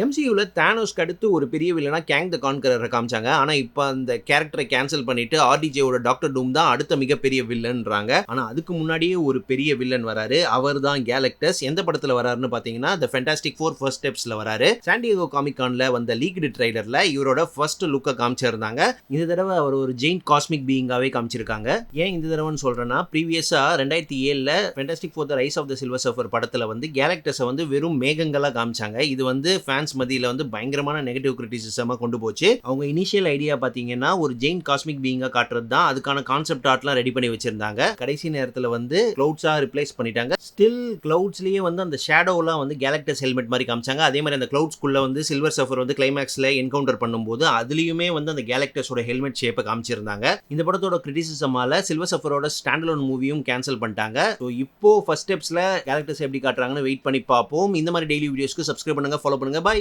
எம்சியூல தானோஸ்க்கு அடுத்து ஒரு பெரிய வில்லனா கேங் த கான்கரரை காமிச்சாங்க. ஆனா இப்ப அந்த கேரக்டரை கேன்சல் பண்ணிட்டு ஆர்டிஜேவோட டாக்டர் டூம் தான் அடுத்த மிகப்பெரிய வில்லன்றாங்க. ஆனா அதுக்கு முன்னாடியே ஒரு பெரிய வில்லன் வராரு. அவர் தான் கேலக்டஸ். எந்த படத்துல வராருன்னு பாத்தீங்கன்னா தி ஃபேண்டாஸ்டிக் ஃபோர் ஃபர்ஸ்ட் ஸ்டெப்ஸ்ல வராரு. சாண்டியாகோ காமிக் கான்ல வந்த லீக்டு ட்ரைலர்ல இவரோட ஃபர்ஸ்ட் லுக்க காமிச்சிருந்தாங்க. இந்த தடவை அவர் ஒரு ஜெயின் காஸ்மிக் பீயிங்காவே காமிச்சிருக்காங்க. ஏன் இந்த தடவைன்னு சொல்றேன்னா ப்ரீவியஸா 2007ல fantastic four the rise of the silver surfer படத்துல வந்து கேலக்டஸை வந்து வெறும் மேகங்களா காமிச்சாங்க. இது வந்து ஃபேன்ஸ் மத்தியில வந்து பயங்கரமான நெகட்டிவ் கிரிட்டிசிசமா கொண்டு போச்சு. அவங்க இனிஷியல் ஐடியா பாத்தீங்கன்னா ஒரு ஜெயின் காஸ்மிக் பீயிங்கா காட்டுறது தான். அதுக்கான கான்செப்ட் ஆர்ட்லாம் ரெடி பண்ணி வச்சிருந்தாங்க. கடைசி நேரத்துல வந்து கிளவுட்ஸா ரிப்ளேஸ் பண்ணிட்டாங்க. ஸ்டில் கிளவுட்ஸ்லயே வந்து அந்த ஷேடோலாம் வந்து கேலக்டஸ் ஹெல்மெட் மாதிரி காமிச்சாங்க. அதே மாதிரி அந்த கிளவுட்ஸ்குள்ள வந்து சில்வர் சர்ஃபர் வந்து கிளைமேக்ஸ்ல என்கவுண்டர் பண்ணும்போது அதுலயுமே வந்து அந்த கேலக்டஸோட ஹெல்மெட் ஷேப்பை காமிச்சிருந்தாங்க. இந்த படத்தோட கிரிட்டிசிசமால சில்வர் சர்ஃபரோட ஸ்டாண்டலோன் மூவியும் கேன்சல் பண்ணிட்டாங்க. ஸோ இப்போ ஃபர்ஸ்ட் ஸ்டெப்ஸ்ல கேலக்டஸ் எப்படி காட்டுறாங்கன்னு வெயிட் பண்ணி பார்ப்போம். இந்த மாதிரி டெய்லி வீடியோஸ்க்கு சப்ஸ்கிரைப் பண்ணுங்க, ஃபாலோ பண்ணுங்க. பை.